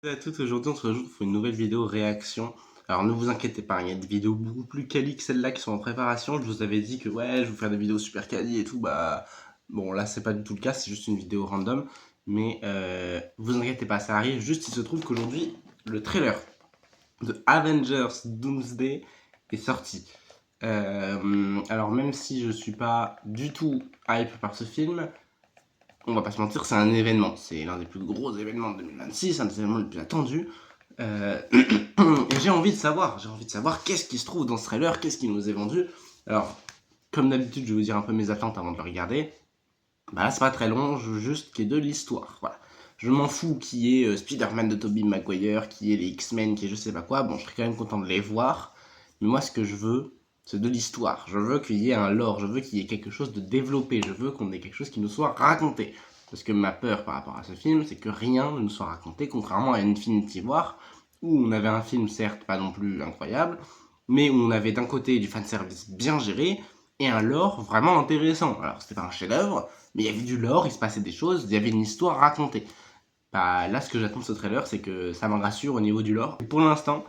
Salut à toutes, aujourd'hui on se retrouve pour une nouvelle vidéo réaction. Alors ne vous inquiétez pas, il y a des vidéos beaucoup plus quali que celle-là qui sont en préparation. Je vous avais dit que ouais, je vais vous faire des vidéos super quali et tout, bah bon là c'est pas du tout le cas, c'est juste une vidéo random. Mais vous inquiétez pas, ça arrive. Juste il se trouve qu'aujourd'hui le trailer de Avengers Doomsday est sorti. Alors même si je suis pas du tout hype par ce film, on va pas se mentir, c'est un événement. C'est l'un des plus gros événements de 2026, un des événements les plus attendus. Et j'ai envie de savoir qu'est-ce qui se trouve dans ce trailer, qu'est-ce qui nous est vendu. Alors, comme d'habitude, je vais vous dire un peu mes attentes avant de le regarder. Bah là, c'est pas très long, je veux juste qu'il y ait de l'histoire. Voilà. Je m'en fous qu'il y ait Spider-Man de Tobey Maguire, qu'il y ait les X-Men, qu'il y ait je sais pas quoi. Bon, je serais quand même content de les voir. Mais moi, ce que je veux, c'est de l'histoire. Je veux qu'il y ait un lore, je veux qu'il y ait quelque chose de développé, je veux qu'on ait quelque chose qui nous soit raconté. Parce que ma peur par rapport à ce film, c'est que rien ne nous soit raconté, contrairement à Infinity War, où on avait un film certes pas non plus incroyable, mais où on avait d'un côté du fanservice bien géré, et un lore vraiment intéressant. Alors c'était pas un chef-d'œuvre, mais il y avait du lore, il se passait des choses, il y avait une histoire racontée. Bah là, ce que j'attends de ce trailer, c'est que ça me rassure au niveau du lore. Et pour l'instant,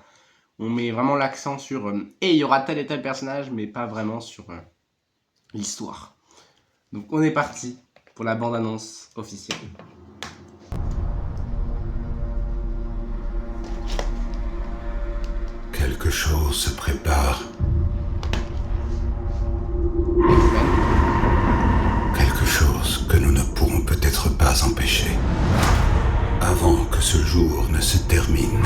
on met vraiment l'accent sur et il y aura tel et tel personnage, mais pas vraiment sur l'histoire. Donc on est parti pour la bande-annonce officielle. Quelque chose se prépare. Quelque chose que nous ne pourrons peut-être pas empêcher. Avant que ce jour ne se termine,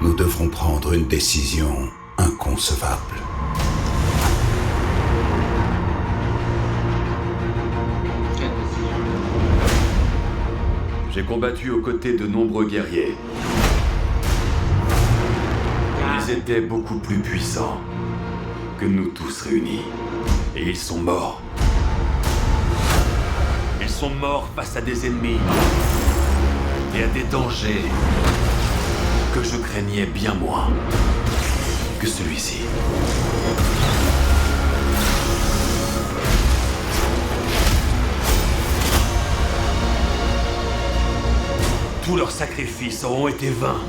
nous devrons prendre une décision inconcevable. J'ai combattu aux côtés de nombreux guerriers. Ils étaient beaucoup plus puissants que nous tous réunis. Et ils sont morts. Ils sont morts face à des ennemis et à des dangers que je craignais bien moins que celui-ci. Tous leurs sacrifices auront été vains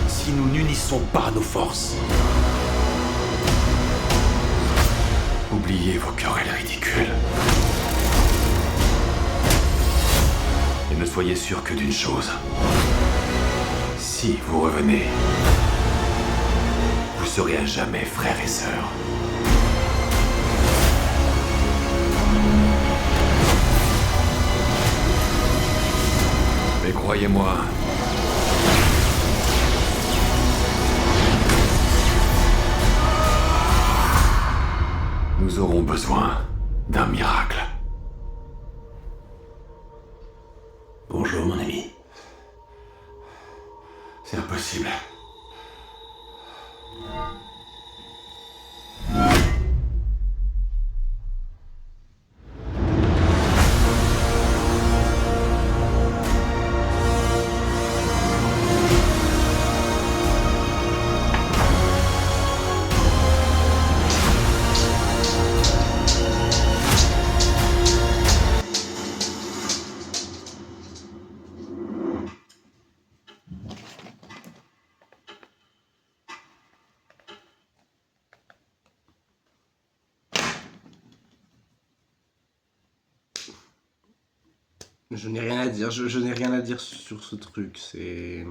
si nous n'unissons pas nos forces. Oubliez vos querelles ridicules. Et ne soyez sûr que d'une chose. Si vous revenez, vous serez à jamais frères et sœurs. Mais croyez-moi, nous aurons besoin d'un miracle. Bonjour mon ami. C'est impossible. Je n'ai rien à dire, je n'ai rien à dire sur ce truc, c'est...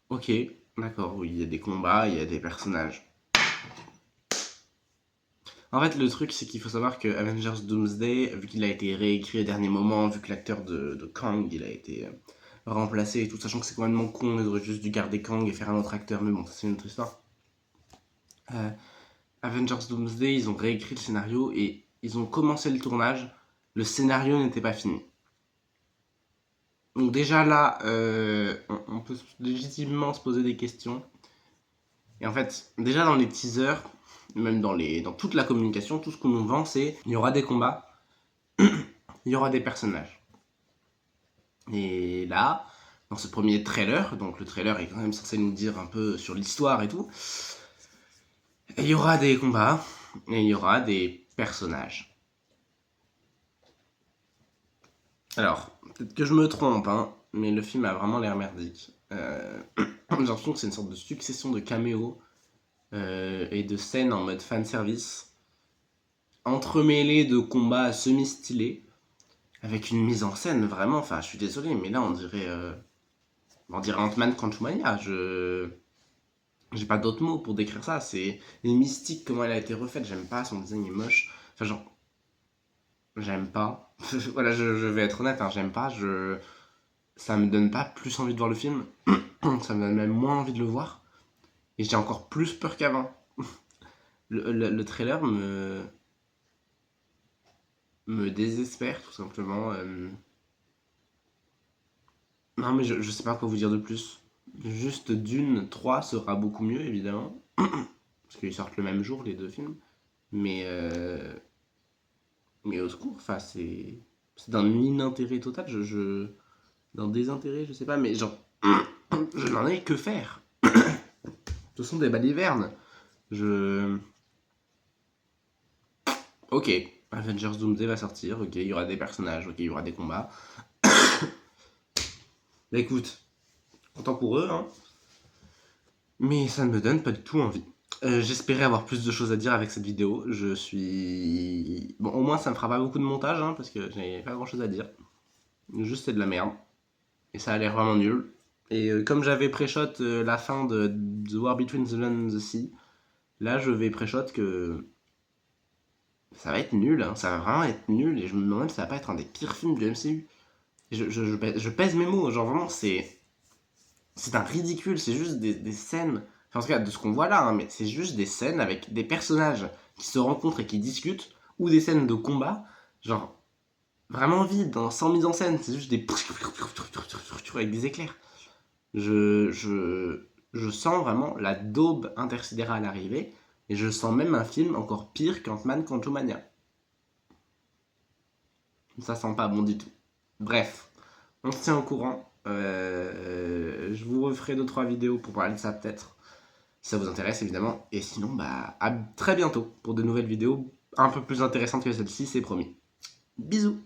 Ok, d'accord, oui, il y a des combats, il y a des personnages. En fait, le truc, c'est qu'il faut savoir que Avengers Doomsday, vu qu'il a été réécrit au dernier moment, vu que l'acteur de Kang, il a été remplacé et tout, sachant que c'est complètement con, ils auraient juste dû garder Kang et faire un autre acteur, mais bon, ça c'est une autre histoire. Avengers Doomsday, ils ont réécrit le scénario et ils ont commencé le tournage, le scénario n'était pas fini. Donc déjà là, on peut légitimement se poser des questions. Et en fait, déjà dans les teasers, même dans toute la communication, tout ce qu'on nous vend, c'est il y aura des combats, il y aura des personnages. Et là, dans ce premier trailer, donc le trailer est quand même censé nous dire un peu sur l'histoire et tout, il y aura des combats, et il y aura des personnages. Alors, peut-être que je me trompe, hein, mais le film a vraiment l'air merdique. J'ai l'impression que c'est une sorte de succession de caméos et de scènes en mode fanservice, entremêlés de combats semi-stylés, avec une mise en scène vraiment, enfin je suis désolé, mais là on dirait Ant-Man Quantumania, j'ai pas d'autres mots pour décrire ça, c'est les mystiques, comment elle a été refaite, j'aime pas, son design est moche, enfin genre, j'aime pas, voilà je vais être honnête, hein, j'aime pas, ça me donne pas plus envie de voir le film, ça me donne même moins envie de le voir, et j'ai encore plus peur qu'avant. Le trailer me désespère tout simplement. Non mais je sais pas quoi vous dire de plus. Juste Dune 3 sera beaucoup mieux évidemment. Parce qu'ils sortent le même jour les deux films. Mais, mais au secours, enfin c'est d'un inintérêt total. D'un désintérêt, je sais pas, mais genre je n'en ai que faire. Ce sont des balivernes. Je... Ok, Avengers Doomsday va sortir, ok, il y aura des personnages, ok, il y aura des combats. Bah écoute, content pour eux, hein. Mais ça ne me donne pas du tout envie. J'espérais avoir plus de choses à dire avec cette vidéo. Je suis... Bon, au moins ça me fera pas beaucoup de montage, hein, parce que j'ai pas grand chose à dire. Juste c'est de la merde. Et ça a l'air vraiment nul. Et comme j'avais pré-shot la fin de The War Between the Land and the Sea, là je vais pré-shot que ça va être nul, hein, ça va vraiment être nul. Et je me demande même si ça va pas être un des pires films du MCU. Je pèse mes mots, genre vraiment c'est un ridicule, c'est juste des scènes, enfin en tout cas de ce qu'on voit là, hein, mais c'est juste des scènes avec des personnages qui se rencontrent et qui discutent, ou des scènes de combat, genre vraiment vides, hein, sans mise en scène, c'est juste des avec des éclairs. Je sens vraiment la daube intersidérale arriver, et je sens même un film encore pire qu'Ant-Man Quantumania. Ça sent pas bon du tout. Bref, on se tient au courant. Je vous referai 2-3 vidéos pour parler de ça peut-être, si ça vous intéresse évidemment. Et sinon, bah à très bientôt pour de nouvelles vidéos un peu plus intéressantes que celle-ci, c'est promis. Bisous.